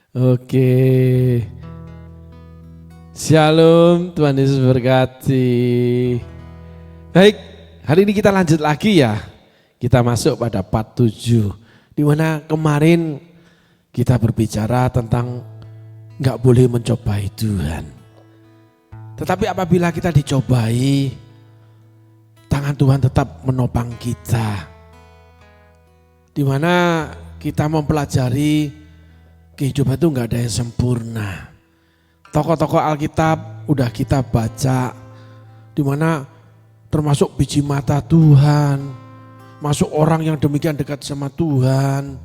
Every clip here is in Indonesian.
Oke. Shalom, Tuhan Yesus berkati. Baik, hari ini kita lanjut lagi ya. Kita masuk pada part 7. Di mana kemarin kita berbicara tentang nggak boleh mencobai Tuhan. Tetapi apabila kita dicobai, tangan Tuhan tetap menopang kita. Di mana kita mempelajari kehidupan itu nggak ada yang sempurna. Tokoh-tokoh Alkitab udah kita baca, di mana termasuk biji mata Tuhan, masuk orang yang demikian dekat sama Tuhan.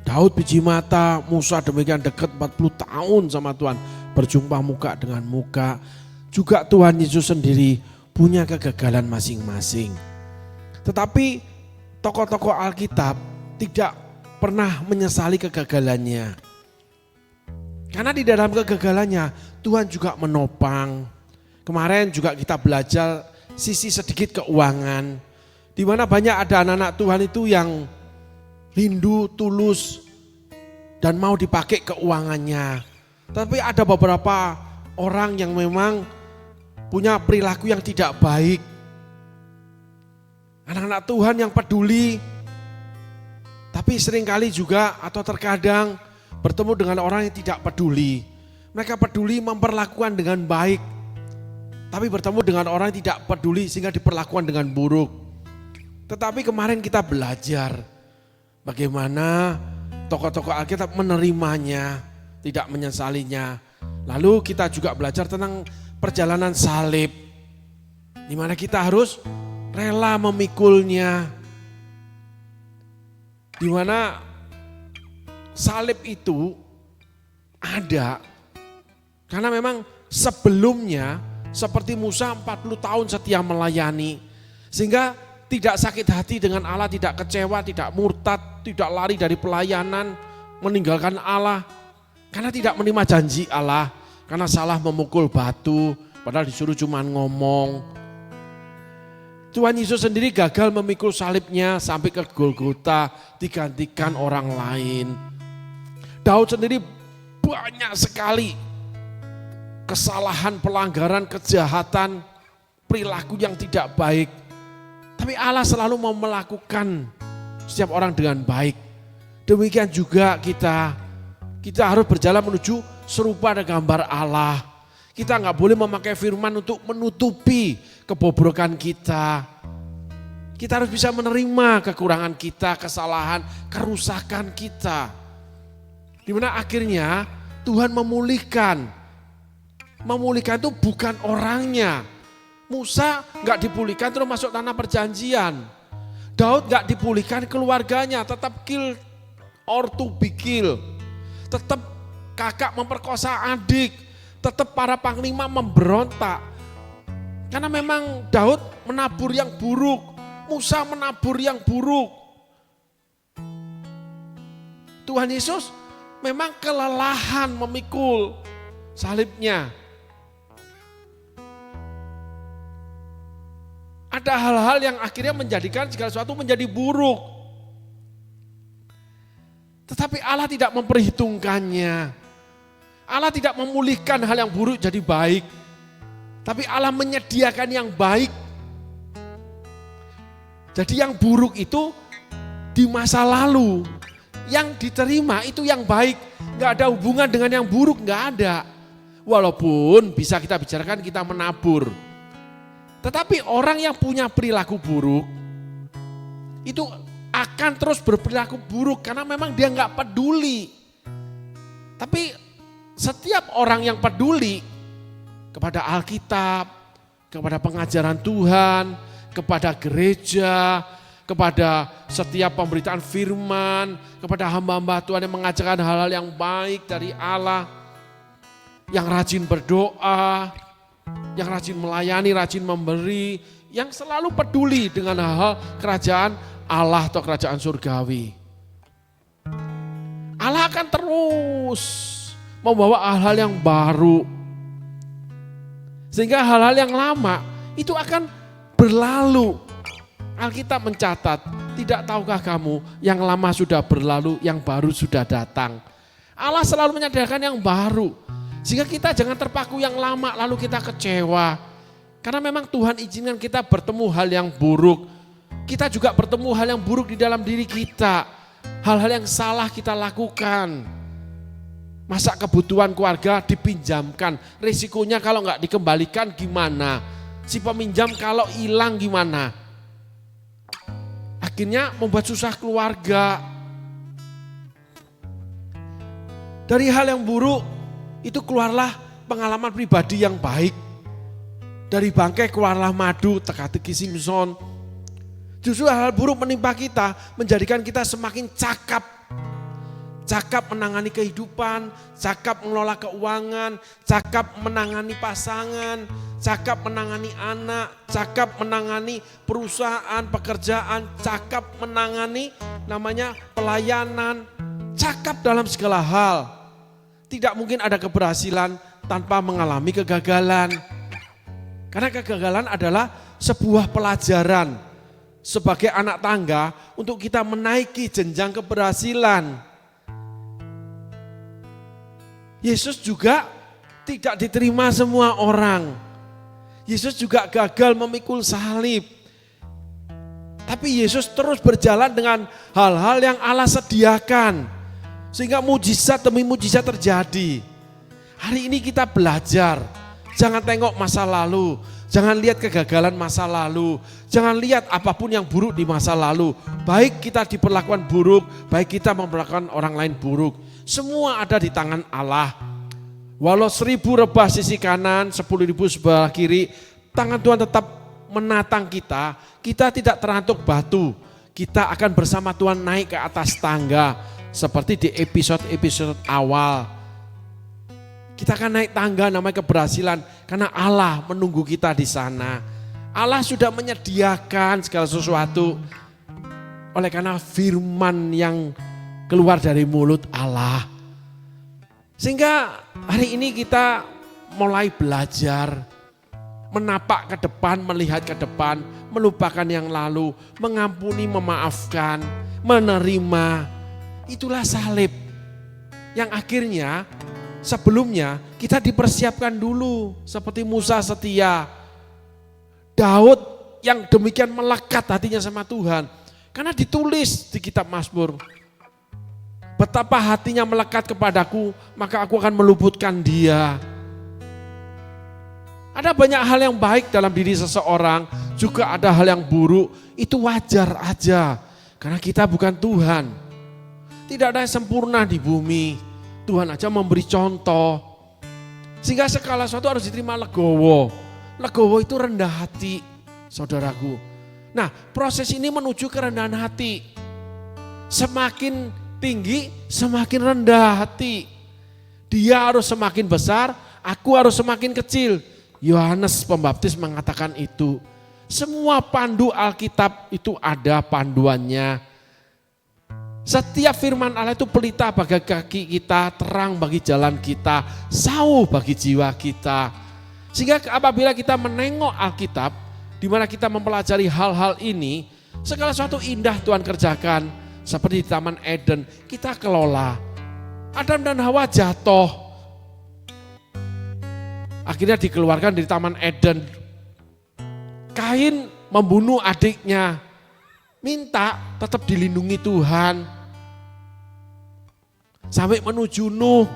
Daud biji mata, Musa demikian dekat 40 tahun sama Tuhan, berjumpa muka dengan muka. Juga Tuhan Yesus sendiri punya kegagalan masing-masing. Tetapi tokoh-tokoh Alkitab tidak pernah menyesali kegagalannya. Karena di dalam kegagalannya Tuhan juga menopang. Kemarin juga kita belajar sisi sedikit keuangan. Di mana banyak ada anak-anak Tuhan itu yang rindu, tulus, dan mau dipakai keuangannya. Tapi ada beberapa orang yang memang punya perilaku yang tidak baik. Anak-anak Tuhan yang peduli, tapi seringkali juga atau terkadang bertemu dengan orang yang tidak peduli. Mereka peduli memperlakukan dengan baik, tapi bertemu dengan orang yang tidak peduli sehingga diperlakukan dengan buruk. Tetapi kemarin kita belajar bagaimana tokoh-tokoh Alkitab menerimanya, tidak menyesalinya. Lalu kita juga belajar tentang perjalanan salib, di mana kita harus rela memikulnya. Di mana salib itu ada karena memang sebelumnya seperti Musa 40 tahun setia melayani, sehingga tidak sakit hati dengan Allah, tidak kecewa, tidak murtad, tidak lari dari pelayanan, meninggalkan Allah karena tidak menerima janji Allah, karena salah memukul batu padahal disuruh cuma ngomong. Tuhan Yesus sendiri gagal memikul salibnya sampai ke Golgota, digantikan orang lain. Daud sendiri banyak sekali kesalahan, pelanggaran, kejahatan, perilaku yang tidak baik. Tapi Allah selalu mau melakukan setiap orang dengan baik. Demikian juga kita harus berjalan menuju serupa dengan gambar Allah. Kita nggak boleh memakai firman untuk menutupi kebobrokan kita. Kita harus bisa menerima kekurangan kita, kesalahan, kerusakan kita. Dimana akhirnya Tuhan memulihkan. Memulihkan itu bukan orangnya. Musa gak dipulihkan terus masuk tanah perjanjian. Daud gak dipulihkan keluarganya, tetap kill or to be kill. Tetap kakak memperkosa adik, tetap para panglima memberontak. Karena memang Daud menabur yang buruk, Musa menabur yang buruk. Tuhan Yesus memang kelelahan memikul salibnya. Ada hal-hal yang akhirnya menjadikan segala sesuatu menjadi buruk. Tetapi Allah tidak memperhitungkannya. Allah tidak memulihkan hal yang buruk jadi baik. Tapi Allah menyediakan yang baik. Jadi yang buruk itu di masa lalu. Yang diterima itu yang baik, gak ada hubungan dengan yang buruk, gak ada. Walaupun bisa kita bicarakan kita menabur. Tetapi orang yang punya perilaku buruk, itu akan terus berperilaku buruk karena memang dia gak peduli. Tapi setiap orang yang peduli kepada Alkitab, kepada pengajaran Tuhan, kepada gereja, kepada setiap pemberitaan firman, kepada hamba-hamba Tuhan yang mengajarkan hal-hal yang baik dari Allah, yang rajin berdoa, yang rajin melayani, rajin memberi, yang selalu peduli dengan hal-hal kerajaan Allah atau kerajaan surgawi. Allah akan terus membawa hal-hal yang baru, sehingga hal-hal yang lama itu akan berlalu. Alkitab mencatat, tidak tahukah kamu yang lama sudah berlalu, yang baru sudah datang. Allah selalu menyediakan yang baru. Sehingga kita jangan terpaku yang lama lalu kita kecewa. Karena memang Tuhan izinkan kita bertemu hal yang buruk. Kita juga bertemu hal yang buruk di dalam diri kita. Hal-hal yang salah kita lakukan. Masa kebutuhan keluarga dipinjamkan. Risikonya kalau nggak dikembalikan gimana? Si peminjam kalau hilang gimana? Akhirnya membuat susah keluarga. Dari hal yang buruk itu keluarlah pengalaman pribadi yang baik. Dari bangkai keluarlah madu, teka-teki Simpson. Justru hal buruk menimpa kita menjadikan kita semakin cakap. Cakap menangani kehidupan, cakap mengelola keuangan, cakap menangani pasangan, cakap menangani anak, cakap menangani perusahaan, pekerjaan, cakap menangani namanya pelayanan, cakap dalam segala hal. Tidak mungkin ada keberhasilan tanpa mengalami kegagalan. Karena kegagalan adalah sebuah pelajaran sebagai anak tangga untuk kita menaiki jenjang keberhasilan. Yesus juga tidak diterima semua orang. Yesus juga gagal memikul salib. Tapi Yesus terus berjalan dengan hal-hal yang Allah sediakan. Sehingga mujizat demi mujizat terjadi. Hari ini kita belajar. Jangan tengok masa lalu. Jangan lihat kegagalan masa lalu. Jangan lihat apapun yang buruk di masa lalu. Baik kita diperlakukan buruk, baik kita memperlakukan orang lain buruk. Semua ada di tangan Allah. Walau 1000 rebah sisi kanan, 10.000 sebelah kiri, tangan Tuhan tetap menatang kita. Kita tidak terantuk batu. Kita akan bersama Tuhan naik ke atas tangga. Seperti di episode-episode awal. Kita akan naik tangga namanya keberhasilan. Karena Allah menunggu kita di sana. Allah sudah menyediakan segala sesuatu. Oleh karena firman yang keluar dari mulut Allah. Sehingga hari ini kita mulai belajar. Menapak ke depan, melihat ke depan. Melupakan yang lalu. Mengampuni, memaafkan. Menerima. Itulah salib yang akhirnya sebelumnya kita dipersiapkan dulu seperti Musa setia. Daud yang demikian melekat hatinya sama Tuhan karena ditulis di kitab Mazmur. Betapa hatinya melekat kepadaku maka aku akan meluputkan dia. Ada banyak hal yang baik dalam diri seseorang, juga ada hal yang buruk, itu wajar aja karena kita bukan Tuhan. Tidak ada yang sempurna di bumi. Tuhan aja memberi contoh. Sehingga segala sesuatu harus diterima legowo. Legowo itu rendah hati, saudaraku. Nah, proses ini menuju kerendahan hati. Semakin tinggi, semakin rendah hati. Dia harus semakin besar, aku harus semakin kecil. Yohanes Pembaptis mengatakan itu. Semua pandu Alkitab itu ada panduannya. Setiap firman Allah itu pelita bagi kaki kita, terang bagi jalan kita, sauh bagi jiwa kita. Sehingga apabila kita menengok Alkitab, di mana kita mempelajari hal-hal ini, segala sesuatu indah Tuhan kerjakan. Seperti di Taman Eden, kita kelola. Adam dan Hawa jatuh. Akhirnya dikeluarkan dari Taman Eden. Kain membunuh adiknya. Minta tetap dilindungi Tuhan. Sampai menuju Nuh.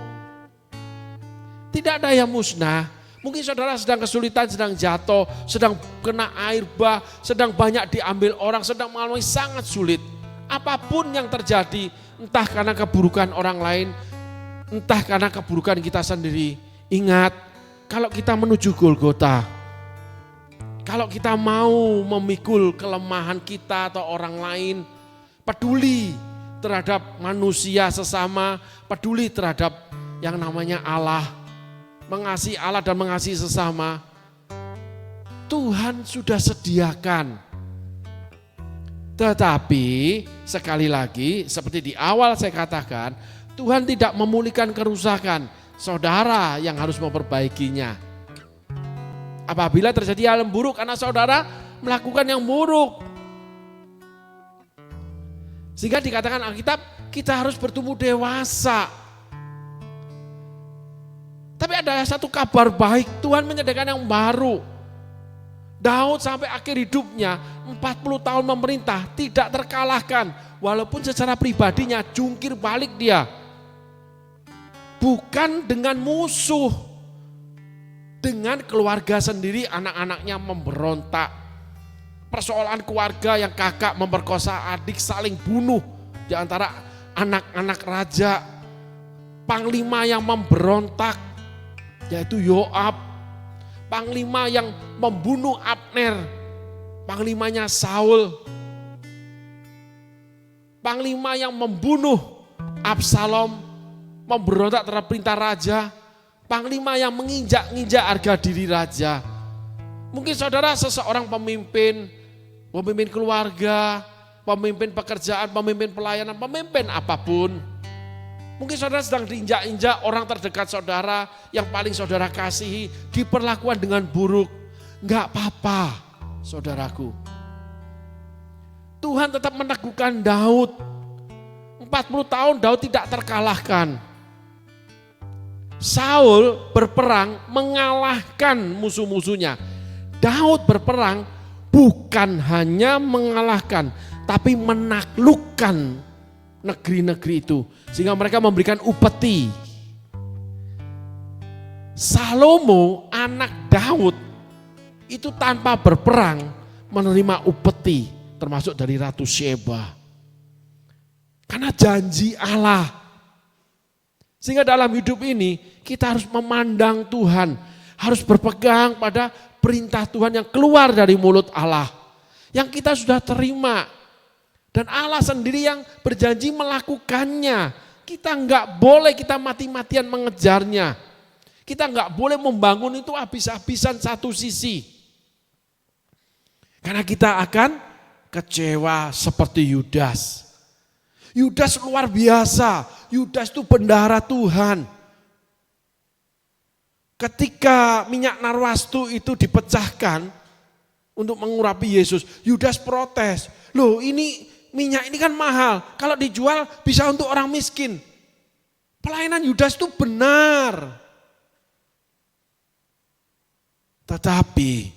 Tidak ada yang musnah. Mungkin saudara sedang kesulitan, sedang jatuh, sedang kena air bah, sedang banyak diambil orang, sedang mengalami sangat sulit. Apapun yang terjadi, entah karena keburukan orang lain, entah karena keburukan kita sendiri. Ingat, kalau kita menuju Golgota, kalau kita mau memikul kelemahan kita atau orang lain, peduli terhadap manusia sesama, peduli terhadap yang namanya Allah, mengasihi Allah dan mengasihi sesama, Tuhan sudah sediakan. Tetapi sekali lagi seperti di awal saya katakan, Tuhan tidak memulihkan kerusakan, saudara yang harus memperbaikinya. Apabila terjadi hal yang buruk karena saudara melakukan yang buruk. Sehingga dikatakan Alkitab kita harus bertumbuh dewasa. ada satu kabar baik, Tuhan menyediakan yang baru. Daud sampai akhir hidupnya 40 tahun memerintah tidak terkalahkan. Walaupun secara pribadinya jungkir balik dia. Bukan dengan musuh. Dengan keluarga sendiri, anak-anaknya memberontak. Persoalan keluarga yang kakak memperkosa adik, saling bunuh di antara anak-anak raja. Panglima yang memberontak yaitu Yoab. Panglima yang membunuh Abner, panglimanya Saul. Panglima yang membunuh Absalom, memberontak terhadap perintah raja. Panglima yang menginjak-injak harga diri raja. Mungkin saudara seseorang pemimpin keluarga, pemimpin pekerjaan, pemimpin pelayanan, pemimpin apapun. Mungkin saudara sedang diinjak-injak orang terdekat saudara yang paling saudara kasihi, diperlakukan dengan buruk. Enggak apa-apa saudaraku. Tuhan tetap meneguhkan Daud. 40 tahun Daud tidak terkalahkan. Saul berperang mengalahkan musuh-musuhnya. Daud berperang bukan hanya mengalahkan, tapi menaklukkan negeri-negeri itu. Sehingga mereka memberikan upeti. Salomo anak Daud itu tanpa berperang menerima upeti. Termasuk dari Ratu Sheba. Karena janji Allah. Sehingga dalam hidup ini kita harus memandang Tuhan. Harus berpegang pada perintah Tuhan yang keluar dari mulut Allah. Yang kita sudah terima. Dan Allah sendiri yang berjanji melakukannya. Kita enggak boleh kita mati-matian mengejarnya. Kita enggak boleh membangun itu habis-habisan satu sisi. Karena kita akan kecewa seperti Yudas. Yudas luar biasa. Yudas itu bendahara Tuhan. Ketika minyak narwastu itu dipecahkan untuk mengurapi Yesus, Yudas protes. Loh ini minyak ini kan mahal, kalau dijual bisa untuk orang miskin. Pelayanan Yudas itu benar. Tetapi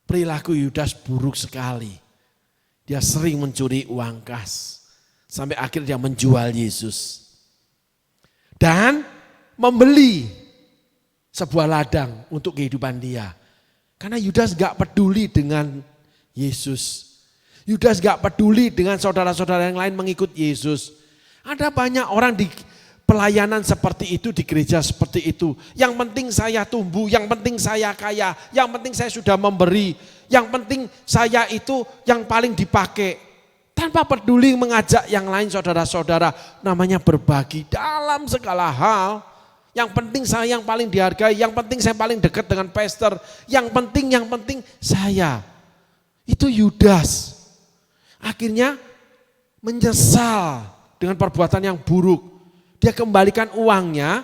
perilaku Yudas buruk sekali. Dia sering mencuri uang kas. Sampai akhirnya dia menjual Yesus. Dan membeli sebuah ladang untuk kehidupan dia. Karena Yudas gak peduli dengan Yesus. Yudas gak peduli dengan saudara-saudara yang lain mengikut Yesus. Ada banyak orang di pelayanan seperti itu, di gereja seperti itu. Yang penting saya tumbuh, yang penting saya kaya, yang penting saya sudah memberi. Yang penting saya itu yang paling dipakai. Tanpa peduli mengajak yang lain saudara-saudara. Namanya berbagi dalam segala hal. Yang penting saya yang paling dihargai, yang penting saya paling dekat dengan pastor. Yang penting saya. Itu Yudas. Akhirnya menyesal dengan perbuatan yang buruk. Dia kembalikan uangnya,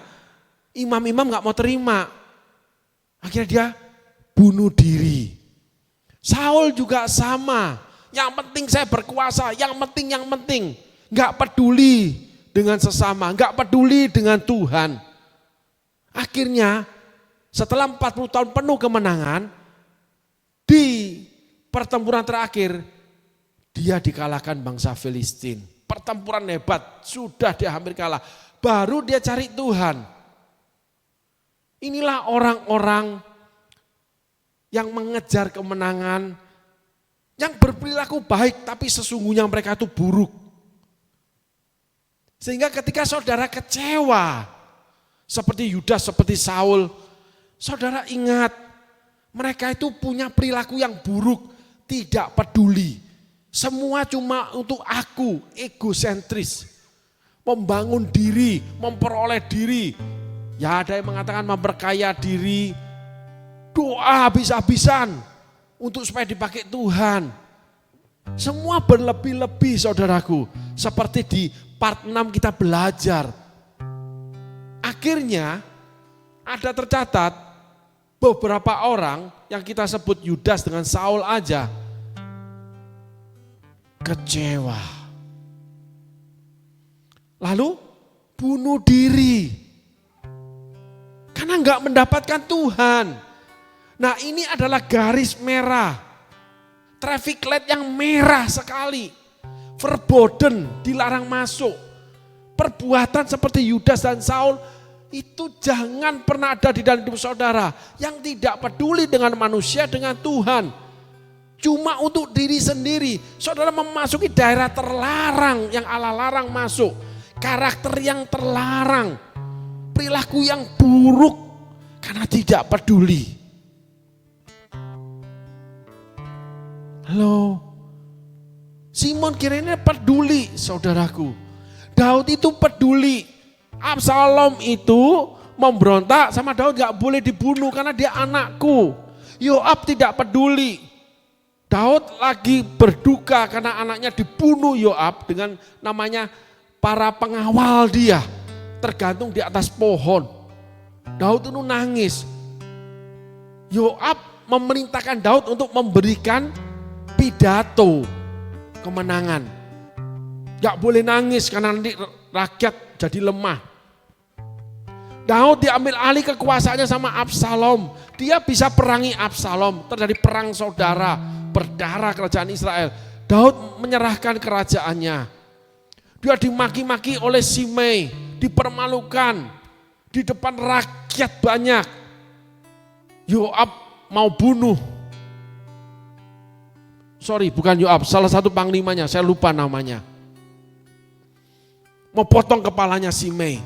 imam-imam gak mau terima. Akhirnya dia bunuh diri. Saul juga sama. Yang penting saya berkuasa, yang penting. Gak peduli dengan sesama, gak peduli dengan Tuhan. Akhirnya setelah 40 tahun penuh kemenangan, di pertempuran terakhir, dia dikalahkan bangsa Filistin. Pertempuran hebat, sudah dia hampir kalah. Baru dia cari Tuhan. Inilah orang-orang yang mengejar kemenangan, yang berperilaku baik tapi sesungguhnya mereka itu buruk. Sehingga ketika saudara kecewa, seperti Yudas, seperti Saul, saudara ingat, mereka itu punya perilaku yang buruk, tidak peduli. Semua cuma untuk aku, egosentris. Membangun diri, memperoleh diri. Ya ada yang mengatakan memperkaya diri. Doa habis-habisan untuk supaya dipakai Tuhan. Semua berlebih-lebih saudaraku. Seperti di part 6 kita belajar. Akhirnya ada tercatat beberapa orang yang kita sebut Yudas dengan Saul aja. Kecewa. Lalu bunuh diri. Karena karena enggak mendapatkan Tuhan. Nah ini adalah garis merah, traffic light yang merah sekali. Verboten, dilarang masuk. Perbuatan seperti Yudas dan Saul itu jangan pernah ada di dalam hidup saudara. Yang tidak peduli dengan manusia, dengan Tuhan. Cuma untuk diri sendiri. Saudara memasuki daerah terlarang yang Allah larang masuk. Karakter yang terlarang. Perilaku yang buruk karena tidak peduli. Halo, Simon Kirene peduli saudaraku. Daud itu peduli. Absalom itu memberontak sama Daud gak boleh dibunuh karena dia anakku. Yoab tidak peduli. Daud lagi berduka karena anaknya dibunuh Yoab dengan namanya para pengawal dia. Tergantung di atas pohon. Daud itu nangis. Yoab memerintahkan Daud untuk memberikan pidato kemenangan. Gak boleh nangis karena nanti rakyat jadi lemah. Daud diambil alih kekuasaannya sama Absalom. Dia bisa perangi Absalom. Terjadi perang saudara, berdarah kerajaan Israel. Daud menyerahkan kerajaannya. Dia dimaki-maki oleh Simei, dipermalukan di depan rakyat banyak. Yoab mau bunuh. Sorry, bukan Yoab, salah satu panglimanya, saya lupa namanya. Mau potong kepalanya Simei.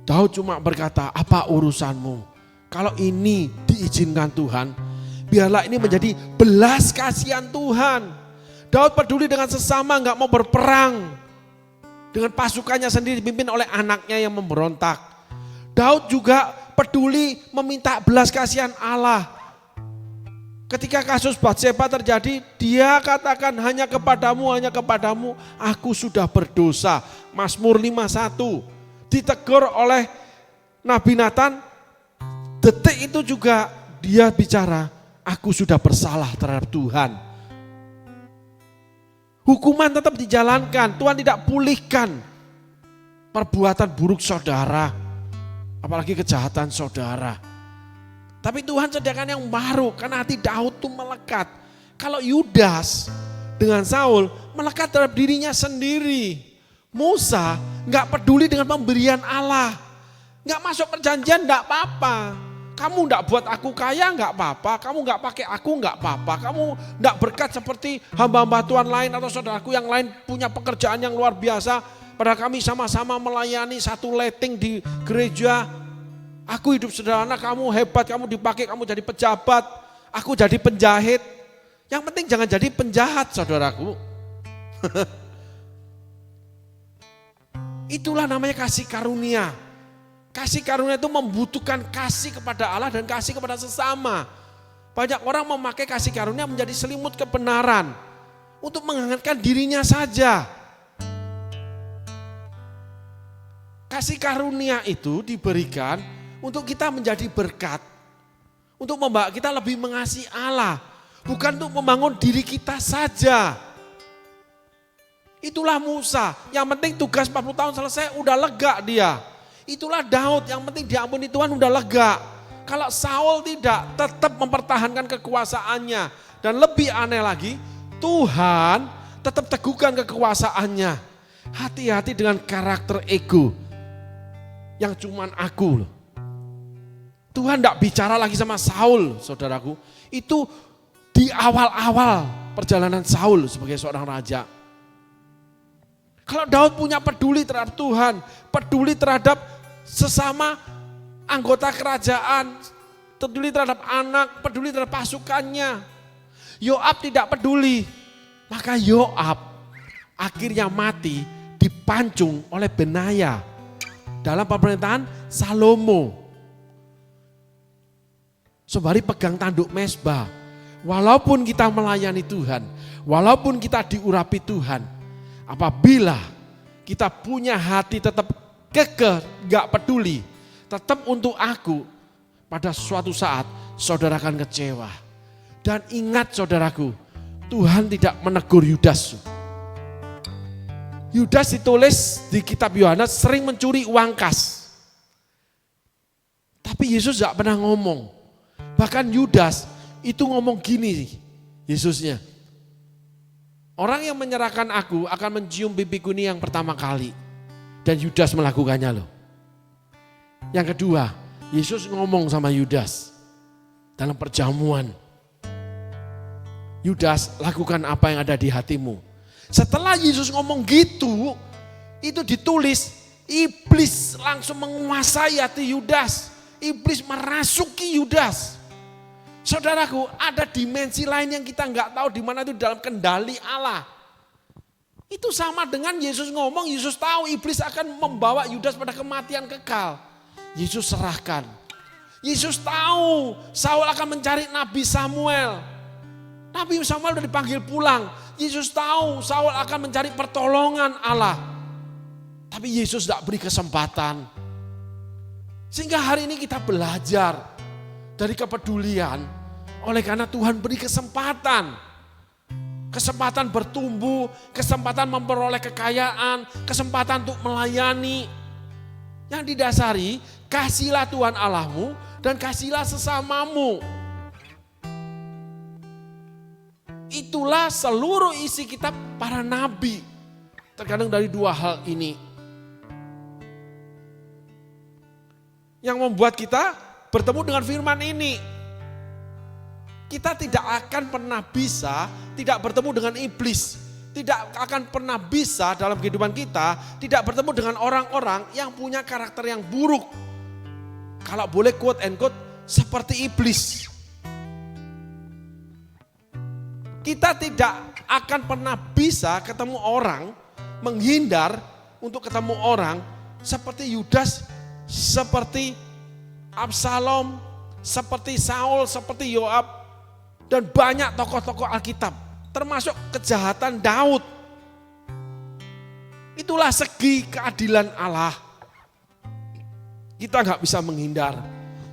Daud cuma berkata, apa urusanmu? Kalau ini diizinkan Tuhan, biarlah ini menjadi belas kasihan Tuhan. Daud peduli dengan sesama, gak mau berperang. Dengan pasukannya sendiri dipimpin oleh anaknya yang memberontak. Daud juga peduli meminta belas kasihan Allah. Ketika kasus Batseba terjadi, dia katakan hanya kepadamu aku sudah berdosa. Mazmur 51. Ditegur oleh Nabi Nathan, detik itu juga dia bicara, aku sudah bersalah terhadap Tuhan. Hukuman tetap dijalankan, Tuhan tidak pulihkan perbuatan buruk saudara, apalagi kejahatan saudara. Tapi Tuhan sediakan yang baru karena hati Daud itu melekat. Kalau Yudas dengan Saul melekat terhadap dirinya sendiri. Musa gak peduli dengan pemberian Allah. Gak masuk perjanjian gak apa-apa. Kamu gak buat aku kaya gak apa-apa. Kamu gak pakai aku gak apa-apa. Kamu gak berkat seperti hamba-hamba Tuhan lain atau saudaraku yang lain punya pekerjaan yang luar biasa. Padahal kami sama-sama melayani satu letting di gereja. Aku hidup sederhana, kamu hebat, kamu dipakai, kamu jadi pejabat. Aku jadi penjahit. Yang penting jangan jadi penjahat saudaraku. Itulah namanya kasih karunia. Kasih karunia itu membutuhkan kasih kepada Allah dan kasih kepada sesama. Banyak orang memakai kasih karunia menjadi selimut kebenaran. Untuk menghangatkan dirinya saja. Kasih karunia itu diberikan untuk kita menjadi berkat. Untuk membawa kita lebih mengasihi Allah. Bukan untuk membangun diri kita saja. Itulah Musa. Yang penting tugas 40 tahun selesai udah lega dia. Itulah Daud. Yang penting diampuni Tuhan udah lega. Kalau Saul tidak, tetap mempertahankan kekuasaannya. Dan lebih aneh lagi, Tuhan tetap teguhkan kekuasaannya. Hati-hati dengan karakter ego. Yang cuman aku loh. Tuhan tidak bicara lagi sama Saul, saudaraku. Itu di awal-awal perjalanan Saul sebagai seorang raja. Kalau Daud punya peduli terhadap Tuhan, peduli terhadap sesama anggota kerajaan, peduli terhadap anak, peduli terhadap pasukannya. Yoab tidak peduli. Maka Yoab akhirnya mati dipancung oleh Benaya dalam pemerintahan Salomo. Sembari pegang tanduk mesbah, walaupun kita melayani Tuhan, walaupun kita diurapi Tuhan, apabila kita punya hati tetap kekeh, gak peduli, tetap untuk aku, pada suatu saat saudara akan kecewa. Dan ingat saudaraku, Tuhan tidak menegur Yudas. Yudas ditulis di kitab Yohanes sering mencuri uang kas. Tapi Yesus gak pernah ngomong. Bahkan Yudas itu ngomong gini Yesusnya. Orang yang menyerahkan aku akan mencium pipiku ini yang pertama kali. Dan Yudas melakukannya loh. Yang kedua, Yesus ngomong sama Yudas dalam perjamuan. Yudas, lakukan apa yang ada di hatimu. Setelah Yesus ngomong gitu, itu ditulis, iblis langsung menguasai hati Yudas. Iblis merasuki Yudas. Saudaraku, ada dimensi lain yang kita nggak tahu di mana itu dalam kendali Allah. Itu sama dengan Yesus ngomong, Yesus tahu iblis akan membawa Yudas pada kematian kekal. Yesus serahkan. Yesus tahu Saul akan mencari Nabi Samuel. Nabi Samuel sudah dipanggil pulang. Yesus tahu Saul akan mencari pertolongan Allah. Tapi Yesus tidak beri kesempatan. Sehingga hari ini kita belajar dari kepedulian. Oleh karena Tuhan beri kesempatan. Kesempatan bertumbuh, kesempatan memperoleh kekayaan, kesempatan untuk melayani. Yang didasari, kasihlah Tuhan Allahmu dan kasihlah sesamamu. Itulah seluruh isi kitab para nabi. Terkadang dari dua hal ini. Yang membuat kita bertemu dengan firman ini. Kita tidak akan pernah bisa tidak bertemu dengan iblis. Tidak akan pernah bisa dalam kehidupan kita tidak bertemu dengan orang-orang yang punya karakter yang buruk. Kalau boleh quote and quote seperti iblis. Kita tidak akan pernah bisa ketemu orang, menghindar untuk ketemu orang seperti Yudas, seperti Absalom, seperti Saul, seperti Yoab, dan banyak tokoh-tokoh Alkitab, termasuk kejahatan Daud. Itulah segi keadilan Allah. Kita nggak bisa menghindar.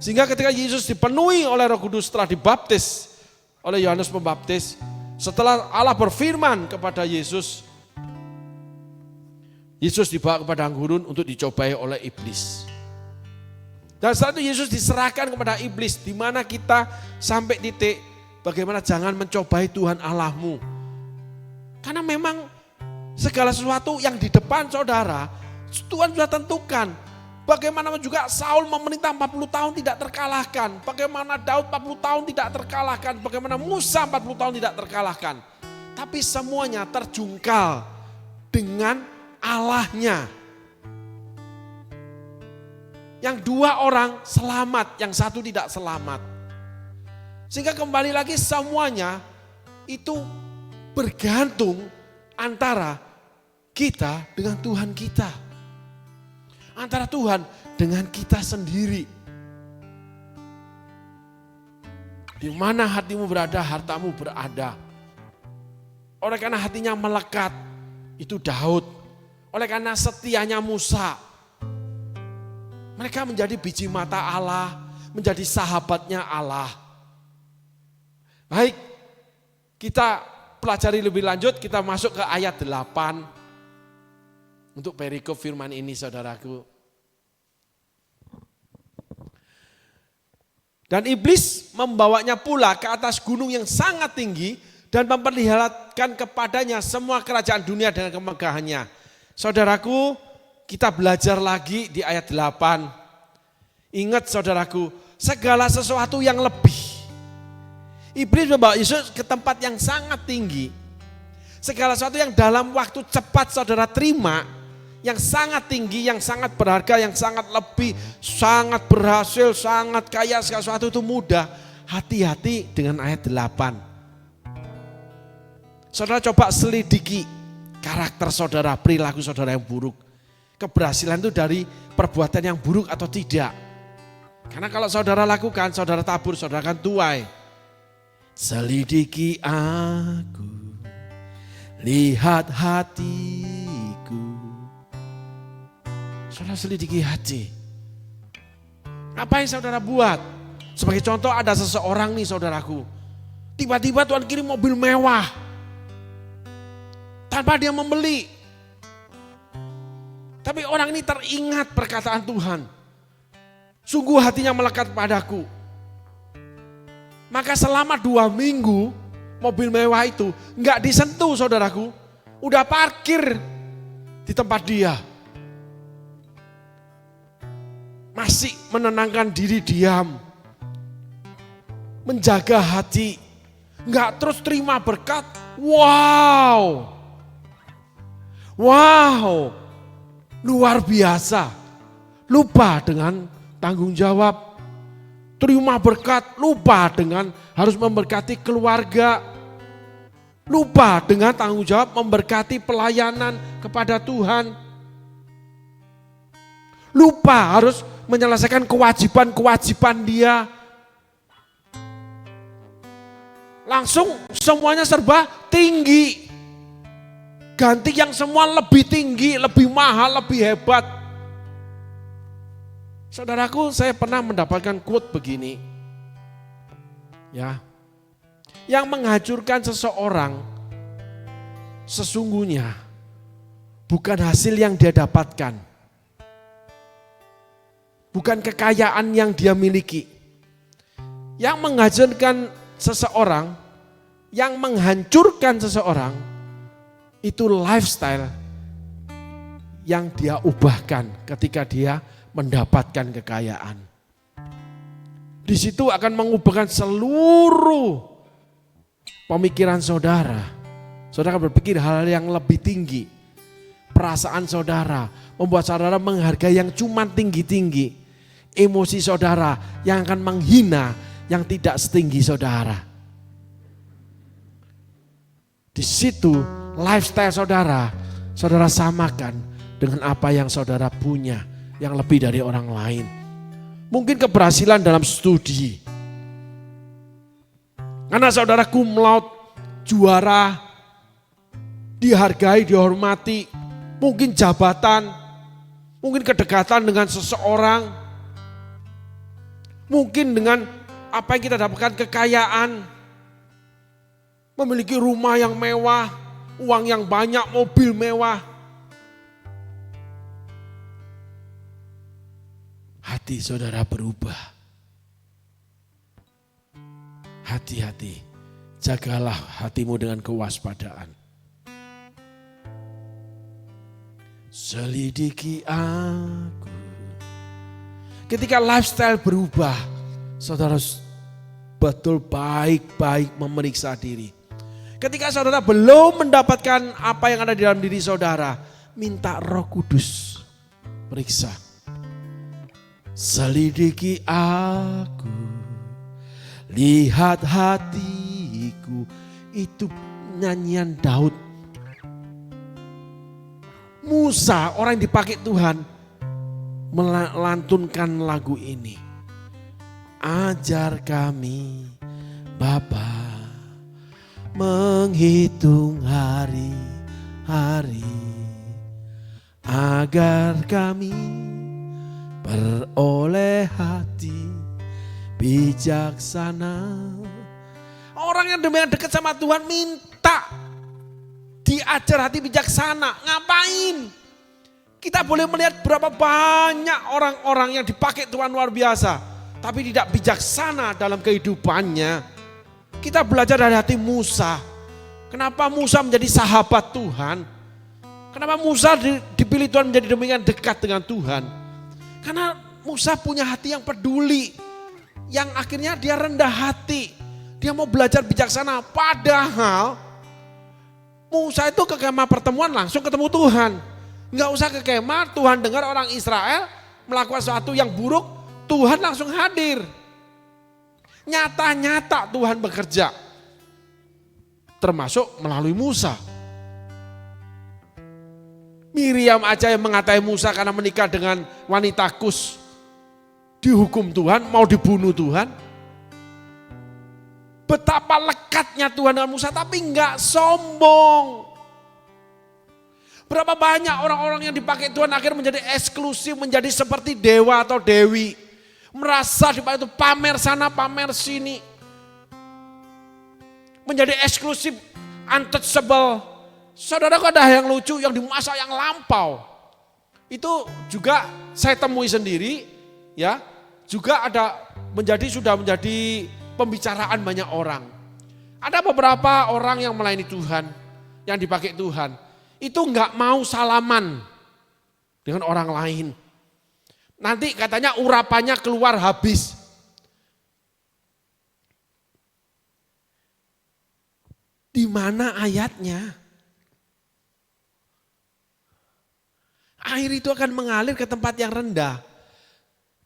Sehingga ketika Yesus dipenuhi oleh Roh Kudus setelah dibaptis oleh Yohanes Pembaptis, setelah Allah berfirman kepada Yesus, Yesus dibawa ke padang gurun untuk dicobai oleh iblis. Dan setelah itu Yesus diserahkan kepada iblis, di mana kita sampai titik bagaimana jangan mencobai Tuhan Allahmu. Karena memang segala sesuatu yang di depan saudara, Tuhan sudah tentukan. Bagaimana juga Saul memerintah 40 tahun tidak terkalahkan. Bagaimana Daud 40 tahun tidak terkalahkan. Bagaimana Musa 40 tahun tidak terkalahkan. Tapi semuanya terjungkal dengan Allahnya. Yang dua orang selamat, yang satu tidak selamat. Sehingga kembali lagi semuanya itu bergantung antara kita dengan Tuhan kita. Antara Tuhan dengan kita sendiri. Di mana hatimu berada, hartamu berada. Oleh karena hatinya melekat, itu Daud. Oleh karena setianya Musa. Mereka menjadi biji mata Allah, menjadi sahabatnya Allah. Baik, kita pelajari lebih lanjut, kita masuk ke ayat 8. Untuk perikop firman ini saudaraku. Dan iblis membawanya pula ke atas gunung yang sangat tinggi dan memperlihatkan kepadanya semua kerajaan dunia dengan kemegahannya. Saudaraku, kita belajar lagi di ayat 8. Ingat saudaraku, segala sesuatu yang lebih. Iblis membawa Yesus ke tempat yang sangat tinggi. Segala sesuatu yang dalam waktu cepat saudara terima, yang sangat tinggi, yang sangat berharga, yang sangat lebih, sangat berhasil, sangat kaya, segala sesuatu itu mudah. Hati-hati dengan ayat 8. Saudara coba selidiki karakter saudara, perilaku saudara yang buruk. Keberhasilan itu dari perbuatan yang buruk atau tidak. Karena kalau saudara lakukan, saudara tabur, saudara akan tuai. Selidiki aku, lihat hatiku. Saudara selidiki hati. Apa yang saudara buat? Sebagai contoh ada seseorang nih saudaraku. Tiba-tiba Tuhan kirim mobil mewah. Tanpa dia membeli. Tapi orang ini teringat perkataan Tuhan. Sungguh hatinya melekat padaku. Maka selama 2 minggu mobil mewah itu nggak disentuh saudaraku. Udah parkir di tempat dia. Masih menenangkan diri diam. Menjaga hati. Nggak terus terima berkat. Wow. Wow. Luar biasa. Lupa dengan tanggung jawab. Terima berkat, lupa dengan harus memberkati keluarga. Lupa dengan tanggung jawab memberkati pelayanan kepada Tuhan. Lupa harus menyelesaikan kewajiban-kewajiban dia. Langsung semuanya serba tinggi. Ganti yang semua lebih tinggi, lebih mahal, lebih hebat. Saudaraku, saya pernah mendapatkan quote begini. Ya. Yang menghancurkan seseorang sesungguhnya bukan hasil yang dia dapatkan. Bukan kekayaan yang dia miliki. Yang menghancurkan seseorang, yang menghancurkan seseorang itu lifestyle yang dia ubahkan ketika dia mendapatkan kekayaan. Di situ akan mengubahkan seluruh pemikiran saudara. Saudara berpikir hal yang lebih tinggi. Perasaan saudara membuat saudara menghargai yang cuma tinggi-tinggi. Emosi saudara yang akan menghina yang tidak setinggi saudara. Di situ lifestyle saudara, saudara samakan dengan apa yang saudara punya. Yang lebih dari orang lain. Mungkin keberhasilan dalam studi. Karena saudara cum laude, juara, dihargai, dihormati. Mungkin jabatan, mungkin kedekatan dengan seseorang. Mungkin dengan apa yang kita dapatkan kekayaan. Memiliki rumah yang mewah, uang yang banyak, mobil mewah. Hati saudara berubah. Hati-hati, jagalah hatimu dengan kewaspadaan. Selidiki aku. Ketika lifestyle berubah, saudara betul baik-baik memeriksa diri. Ketika saudara belum mendapatkan apa yang ada di dalam diri saudara, minta Roh Kudus periksa. Selidiki aku, lihat hatiku. Itu nyanyian Daud. Musa, orang yang dipakai Tuhan, melantunkan lagu ini. Ajar kami Bapa menghitung hari-hari, agar kami beroleh hati bijaksana. Orang yang demikian dekat sama Tuhan minta diajar hati bijaksana. Ngapain? Kita boleh melihat berapa banyak orang-orang yang dipakai Tuhan luar biasa, tapi tidak bijaksana dalam kehidupannya. Kita belajar dari hati Musa. Kenapa Musa menjadi sahabat Tuhan? Kenapa Musa dipilih Tuhan menjadi demikian dekat dengan Tuhan? Karena Musa punya hati yang peduli, yang akhirnya dia rendah hati. Dia mau belajar bijaksana, padahal Musa itu ke kemah pertemuan langsung ketemu Tuhan. Nggak usah ke kemah, Tuhan dengar orang Israel melakukan sesuatu yang buruk, Tuhan langsung hadir. Nyata-nyata Tuhan bekerja, termasuk melalui Musa. Miriam aja yang mengatai Musa karena menikah dengan wanita Kus, dihukum Tuhan, mau dibunuh Tuhan. Betapa lekatnya Tuhan dengan Musa, tapi enggak sombong. Berapa banyak orang-orang yang dipakai Tuhan akhirnya menjadi eksklusif, menjadi seperti dewa atau dewi. Merasa dipakai itu pamer sana, pamer sini. Menjadi eksklusif, untouchable. Saudara, kok ada yang lucu yang di masa yang lampau. Itu juga saya temui sendiri, ya. juga sudah menjadi pembicaraan banyak orang. Ada beberapa orang yang melayani Tuhan, yang dipakai Tuhan, itu enggak mau salaman dengan orang lain. Nanti katanya urapannya keluar habis. Di mana ayatnya? Air itu akan mengalir ke tempat yang rendah.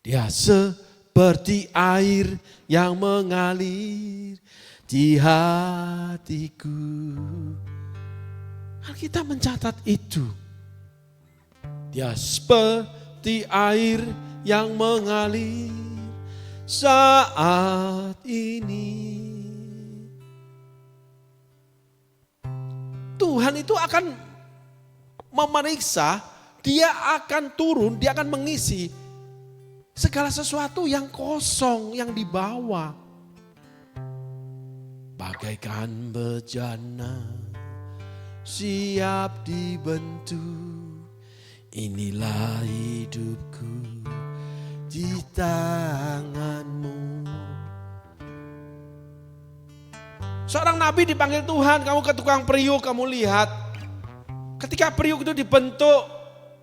Dia seperti air yang mengalir di hatiku. Alkitab mencatat itu. Dia seperti air yang mengalir saat ini. Tuhan itu akan memeriksa, dia akan turun, dia akan mengisi segala sesuatu yang kosong, yang dibawa. Bagaikan bejana siap dibentuk, inilah hidupku di tanganmu. Seorang nabi dipanggil Tuhan, kamu ke tukang periuk, kamu lihat. Ketika periuk itu dibentuk,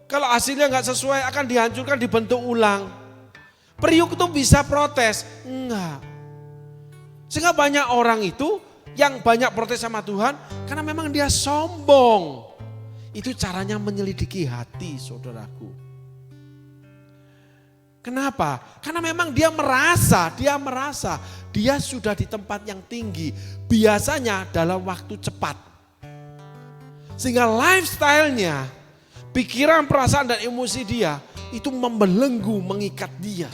kalau hasilnya nggak sesuai akan dihancurkan, dibentuk ulang. Periuk itu bisa protes, enggak. Sehingga banyak orang itu yang banyak protes sama Tuhan karena memang dia sombong. Itu caranya menyelidiki hati, saudaraku. Kenapa? Karena memang dia merasa dia sudah di tempat yang tinggi. Biasanya dalam waktu cepat. Sehingga lifestyle-nya, pikiran, perasaan dan emosi dia itu membelenggu, mengikat dia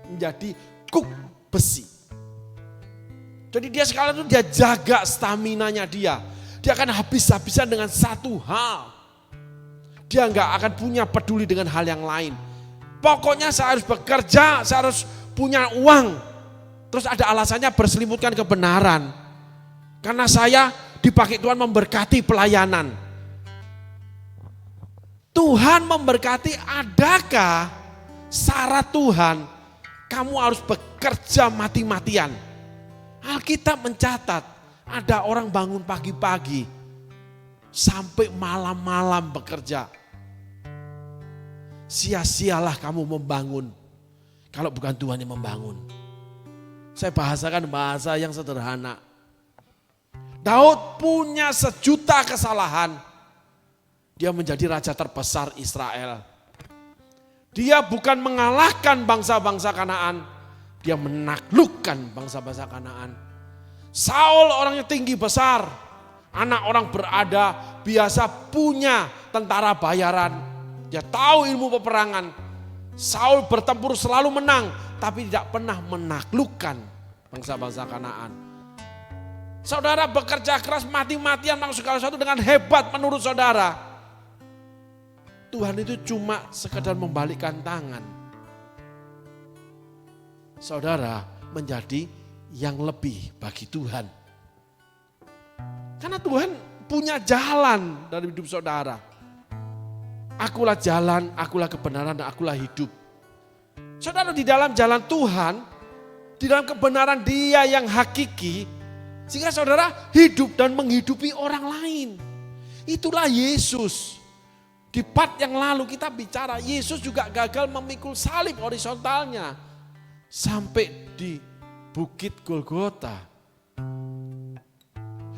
menjadi kuk besi. Jadi dia sekarang itu dia jaga stamina-nya dia. Dia akan habis-habisan dengan satu hal. Dia nggak akan punya peduli dengan hal yang lain. Pokoknya saya harus bekerja, saya harus punya uang. Terus ada alasannya berselimutkan kebenaran. Karena saya dipakai Tuhan memberkati pelayanan. Tuhan memberkati, adakah syarat Tuhan kamu harus bekerja mati-matian? Alkitab mencatat ada orang bangun pagi-pagi sampai malam-malam bekerja. Sia-sialah kamu membangun kalau bukan Tuhan yang membangun. Saya bahasakan bahasa yang sederhana. Daud punya 1 juta kesalahan. Dia menjadi raja terbesar Israel. Dia bukan mengalahkan bangsa-bangsa Kanaan. Dia menaklukkan bangsa-bangsa Kanaan. Saul orangnya tinggi besar. Anak orang berada, biasa punya tentara bayaran. Dia tahu ilmu peperangan. Saul bertempur selalu menang, tapi tidak pernah menaklukkan bangsa-bangsa Kanaan. Saudara bekerja keras mati-matian melakukan segala sesuatu dengan hebat menurut saudara. Tuhan itu cuma sekedar membalikkan tangan. Saudara menjadi yang lebih bagi Tuhan. Karena Tuhan punya jalan dari hidup saudara. Akulah jalan, akulah kebenaran, dan akulah hidup. Saudara di dalam jalan Tuhan, di dalam kebenaran Dia yang hakiki, sehingga saudara hidup dan menghidupi orang lain. Itulah Yesus. Di part yang lalu kita bicara, Yesus juga gagal memikul salib horizontalnya sampai di Bukit Golgota.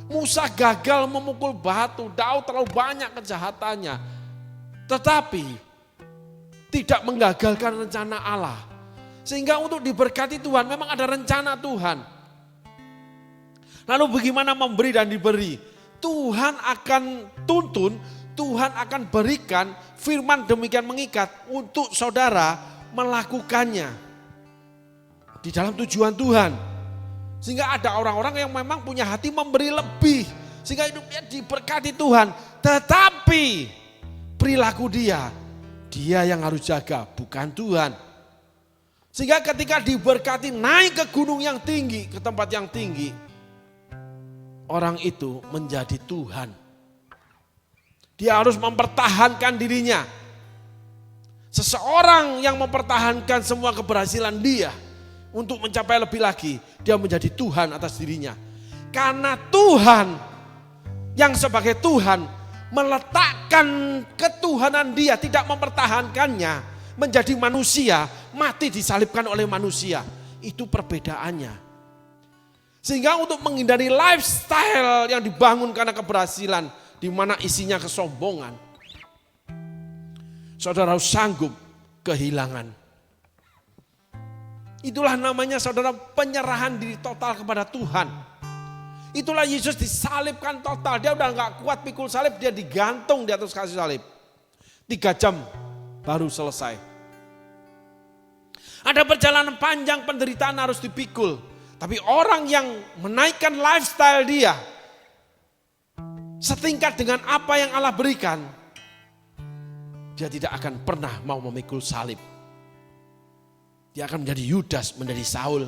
Musa gagal memukul batu, Daud terlalu banyak kejahatannya. Tetapi tidak menggagalkan rencana Allah. Sehingga untuk diberkati Tuhan memang ada rencana Tuhan. Lalu bagaimana memberi dan diberi? Tuhan akan tuntun, Tuhan akan berikan firman demikian mengikat untuk saudara melakukannya. Di dalam tujuan Tuhan. Sehingga ada orang-orang yang memang punya hati memberi lebih. Sehingga hidupnya diberkati Tuhan. Tetapi perilaku dia yang harus jaga, bukan Tuhan. Sehingga ketika diberkati naik ke gunung yang tinggi, ke tempat yang tinggi, orang itu menjadi Tuhan. Dia harus mempertahankan dirinya. Seseorang yang mempertahankan semua keberhasilan dia untuk mencapai lebih lagi, dia menjadi Tuhan atas dirinya. Karena Tuhan yang sebagai Tuhan meletakkan ketuhanan dia, tidak mempertahankannya, menjadi manusia, mati disalibkan oleh manusia. Itu perbedaannya. Sehingga untuk menghindari lifestyle yang dibangun karena keberhasilan, di mana isinya kesombongan, saudara sanggup kehilangan. Itulah namanya saudara penyerahan diri total kepada Tuhan. Itulah Yesus disalibkan total. Dia udah gak kuat pikul salib, dia digantung di atas kayu salib. 3 jam baru selesai. Ada perjalanan panjang penderitaan harus dipikul. Tapi orang yang menaikkan lifestyle dia setingkat dengan apa yang Allah berikan, dia tidak akan pernah mau memikul salib. Dia akan menjadi Yudas, menjadi Saul,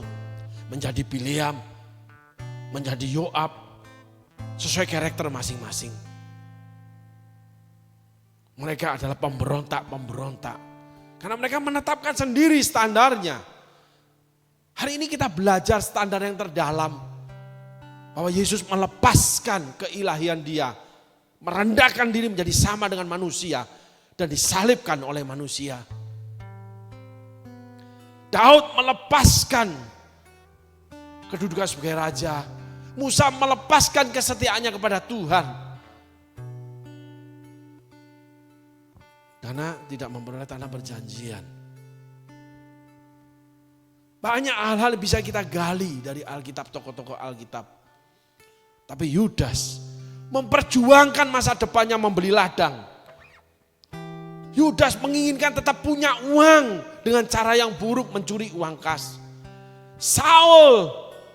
menjadi Bileam, menjadi Yoab, sesuai karakter masing-masing. Mereka adalah pemberontak-pemberontak. Karena mereka menetapkan sendiri standarnya. Hari ini kita belajar standar yang terdalam. Bahwa Yesus melepaskan keilahian dia. Merendahkan diri menjadi sama dengan manusia. Dan disalibkan oleh manusia. Daud melepaskan kedudukan sebagai raja. Musa melepaskan kesetiaannya kepada Tuhan. Karena tidak memperoleh tanah perjanjian. Banyak hal-hal bisa kita gali dari Alkitab, tokoh-tokoh Alkitab. Tapi Yudas memperjuangkan masa depannya membeli ladang. Yudas menginginkan tetap punya uang dengan cara yang buruk, mencuri uang kas. Saul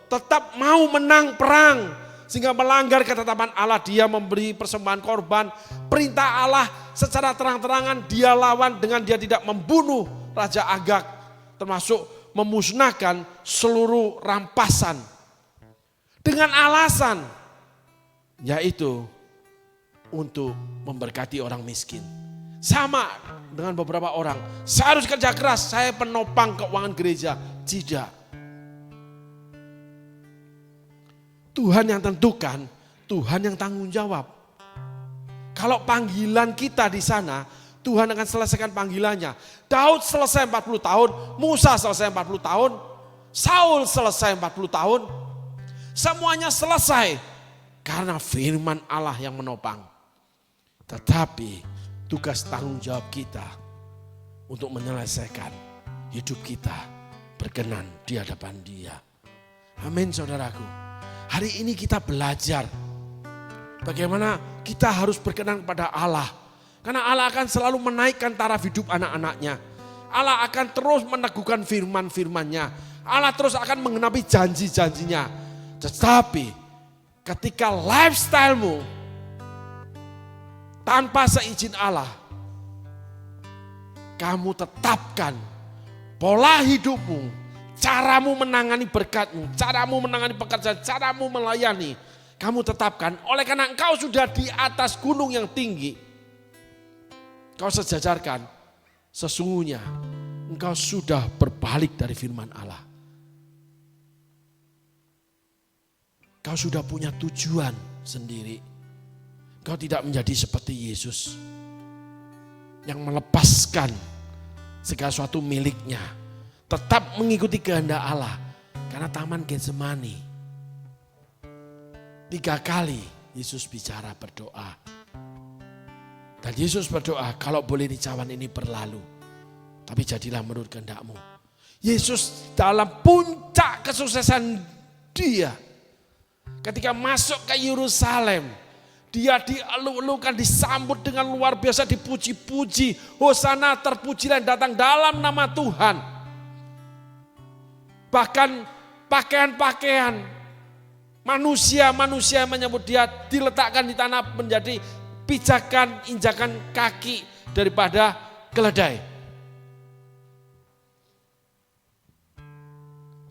tetap mau menang perang sehingga melanggar ketetapan Allah. Dia memberi persembahan korban, perintah Allah secara terang-terangan dia lawan dengan dia tidak membunuh Raja Agag, termasuk memusnahkan seluruh rampasan dengan alasan yaitu untuk memberkati orang miskin. Sama dengan beberapa orang, saya harus kerja keras, saya penopang keuangan gereja. Tidak. Tuhan yang tentukan, Tuhan yang tanggung jawab. Kalau panggilan kita di sana, Tuhan akan selesaikan panggilannya. Daud selesai 40 tahun, Musa selesai 40 tahun, Saul selesai 40 tahun. Semuanya selesai karena firman Allah yang menopang. Tetapi tugas tanggung jawab kita untuk menyelesaikan hidup kita berkenan di hadapan Dia. Amin saudaraku. Hari ini kita belajar bagaimana kita harus berkenan kepada Allah. Karena Allah akan selalu menaikkan taraf hidup anak-anaknya. Allah akan terus meneguhkan firman-firmannya. Allah terus akan menggenapi janji-janjinya. Tetapi ketika lifestyle-mu tanpa seizin Allah, kamu tetapkan pola hidupmu, caramu menangani berkatmu, caramu menangani pekerjaan, caramu melayani. Kamu tetapkan, oleh karena engkau sudah di atas gunung yang tinggi, kau sejajarkan, sesungguhnya engkau sudah berbalik dari firman Allah. Kau sudah punya tujuan sendiri. Kau tidak menjadi seperti Yesus yang melepaskan segala sesuatu miliknya, tetap mengikuti kehendak Allah. Karena taman Getsemani 3 kali Yesus bicara berdoa. Dan Yesus berdoa, kalau boleh nih cawan ini berlalu, tapi jadilah menurut kehendak-Mu. Yesus dalam puncak kesuksesan dia, ketika masuk ke Yerusalem, dia dieluk-elukan, disambut dengan luar biasa, dipuji-puji. Hosana, terpujilah yang datang dalam nama Tuhan. Bahkan pakaian-pakaian manusia yang menyambut dia diletakkan di tanah menjadi pijakan, injakan kaki daripada keledai.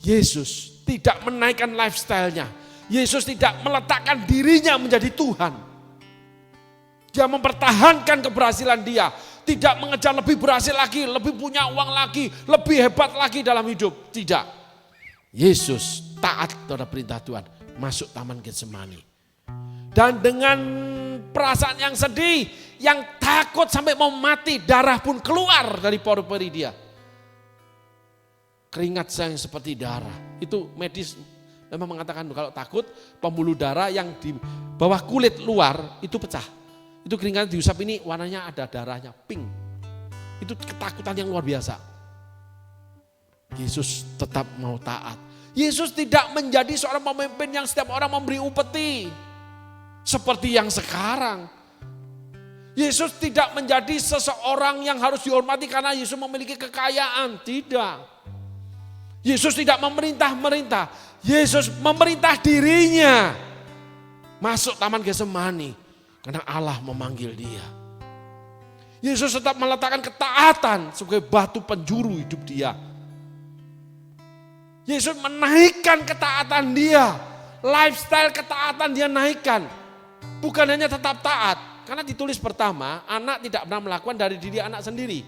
Yesus tidak menaikkan lifestyle-nya. Yesus tidak meletakkan dirinya menjadi Tuhan. Dia mempertahankan keberhasilan dia. tidak mengejar lebih berhasil lagi, lebih punya uang lagi, lebih hebat lagi dalam hidup. Tidak. Yesus taat terhadap perintah Tuhan, masuk taman Getsemani. Dan dengan perasaan yang sedih, yang takut sampai mau mati, darah pun keluar dari pori-pori dia. Keringat saya yang seperti darah. Itu medis memang mengatakan kalau takut, pembuluh darah yang di bawah kulit luar itu pecah. Itu keringat diusap ini warnanya ada darahnya, pink. Itu ketakutan yang luar biasa. Yesus tetap mau taat. Yesus tidak menjadi seorang pemimpin yang setiap orang memberi upeti. Seperti yang sekarang. Yesus tidak menjadi seseorang yang harus dihormati karena Yesus memiliki kekayaan. Tidak. Yesus tidak memerintah-merintah. Yesus memerintah dirinya. Masuk taman Getsemani. Karena Allah memanggil dia. Yesus tetap meletakkan ketaatan sebagai batu penjuru hidup dia. Yesus menaikkan ketaatan dia. Lifestyle ketaatan dia naikkan. Bukan hanya tetap taat. Karena ditulis pertama, anak tidak pernah melakukan dari diri anak sendiri.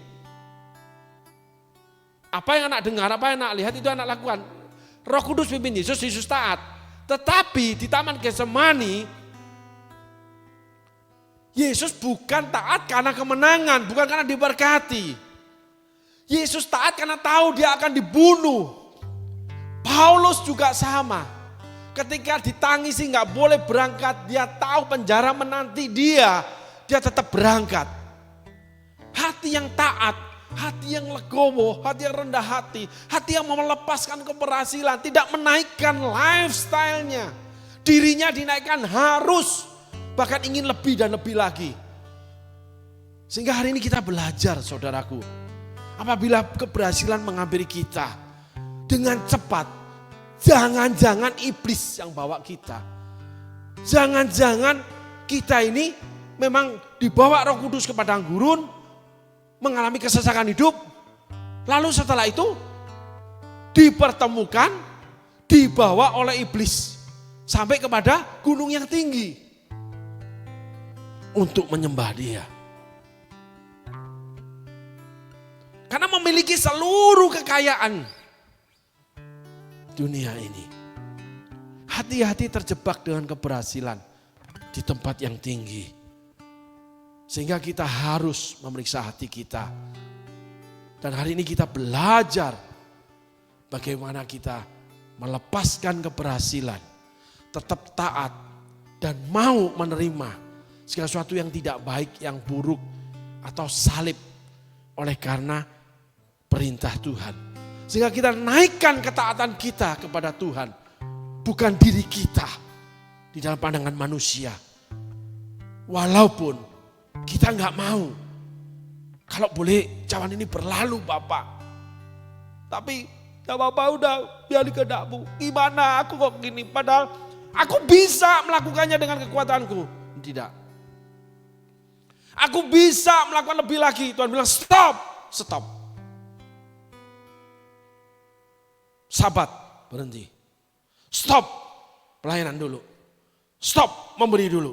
Apa yang anak dengar, apa yang anak lihat itu anak lakukan. Roh Kudus pimpin Yesus, Yesus taat. Tetapi di taman Getsemani, Yesus bukan taat karena kemenangan, bukan karena diberkati. Yesus taat karena tahu dia akan dibunuh. Paulus juga sama. Ketika ditangisi nggak boleh berangkat, dia tahu penjara menanti dia tetap berangkat. Hati yang taat, hati yang legowo, hati yang rendah hati yang mau melepaskan keberhasilan, tidak menaikkan lifestyle-nya. Dirinya dinaikkan harus, bahkan ingin lebih dan lebih lagi. Sehingga hari ini kita belajar saudaraku. Apabila keberhasilan menghampiri kita dengan cepat, jangan-jangan iblis yang bawa kita. Jangan-jangan kita ini memang dibawa Roh Kudus ke padang gurun, mengalami kesesakan hidup. Lalu setelah itu dipertemukan, dibawa oleh iblis sampai kepada gunung yang tinggi. Untuk menyembah dia. Karena memiliki seluruh kekayaan dunia ini. Hati-hati terjebak dengan keberhasilan di tempat yang tinggi. Sehingga kita harus memeriksa hati kita. Dan hari ini kita belajar bagaimana kita melepaskan keberhasilan. Tetap taat dan mau menerima segala sesuatu yang tidak baik, yang buruk, atau salib oleh karena perintah Tuhan. Sehingga kita naikkan ketaatan kita kepada Tuhan. Bukan diri kita di dalam pandangan manusia. Walaupun kita nggak mau. Kalau boleh cawan ini berlalu Bapak. Tapi ya Bapak udah biarin kehendakmu. Gimana aku kok gini, padahal aku bisa melakukannya dengan kekuatanku. Tidak. Aku bisa melakukan lebih lagi. Tuhan bilang stop. Sabat, berhenti. Stop, pelayanan dulu. Stop, memberi dulu.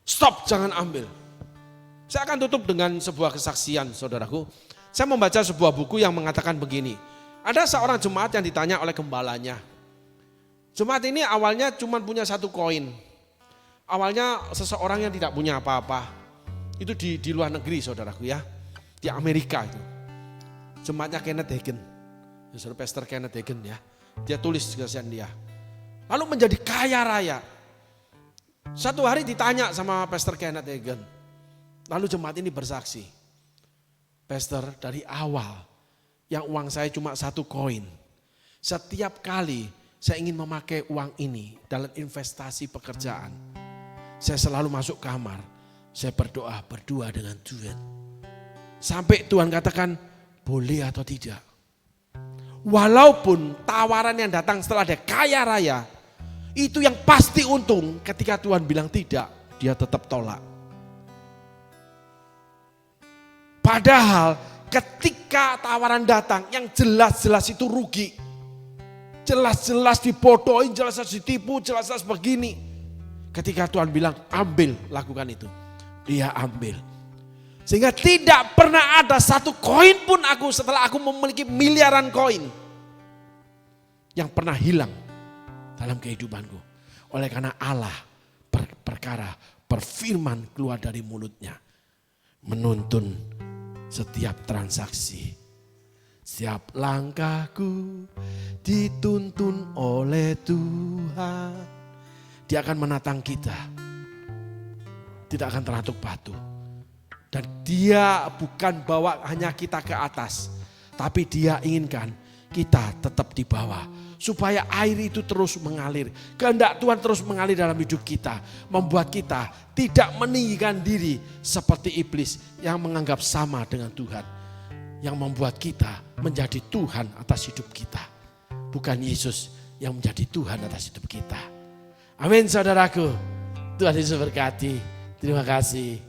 Stop, jangan ambil. Saya akan tutup dengan sebuah kesaksian saudaraku. Saya membaca sebuah buku yang mengatakan begini. Ada seorang jemaat yang ditanya oleh gembalanya. Jemaat ini awalnya cuma punya 1 koin. Awalnya seseorang yang tidak punya apa-apa. Itu di luar negeri saudaraku ya. Di Amerika itu. Jemaatnya Kenneth Hagin. Pastor Kenneth Hagin ya. Dia tulis kesaksian dia. Lalu menjadi kaya raya. Satu hari ditanya sama Pastor Kenneth Hagin. Lalu jemaat ini bersaksi. Pastor, dari awal yang uang saya cuma 1 koin. Setiap kali saya ingin memakai uang ini dalam investasi pekerjaan. Saya selalu masuk kamar. Saya berdoa berdua dengan Tuhan. Sampai Tuhan katakan boleh atau tidak. Walaupun tawaran yang datang setelah dia kaya raya. Itu yang pasti untung ketika Tuhan bilang tidak. Dia tetap tolak. Padahal ketika tawaran datang yang jelas-jelas itu rugi. Jelas-jelas dibodohin, jelas-jelas ditipu, jelas-jelas begini. Ketika Tuhan bilang ambil, lakukan itu. Dia ambil. Sehingga tidak pernah ada satu koin pun aku setelah aku memiliki miliaran koin yang pernah hilang dalam kehidupanku. Oleh karena Allah perkara berfirman keluar dari mulutnya. Menuntun setiap transaksi. Setiap langkahku dituntun oleh Tuhan. Dia akan menatang kita. Tidak akan teratuk batu. Dan dia bukan bawa hanya kita ke atas. Tapi dia inginkan kita tetap di bawah. Supaya air itu terus mengalir. Kehendak Tuhan terus mengalir dalam hidup kita. Membuat kita tidak meninggikan diri seperti iblis yang menganggap sama dengan Tuhan. Yang membuat kita menjadi Tuhan atas hidup kita. Bukan Yesus yang menjadi Tuhan atas hidup kita. Amin saudaraku. Tuhan Yesus berkati. Terima kasih.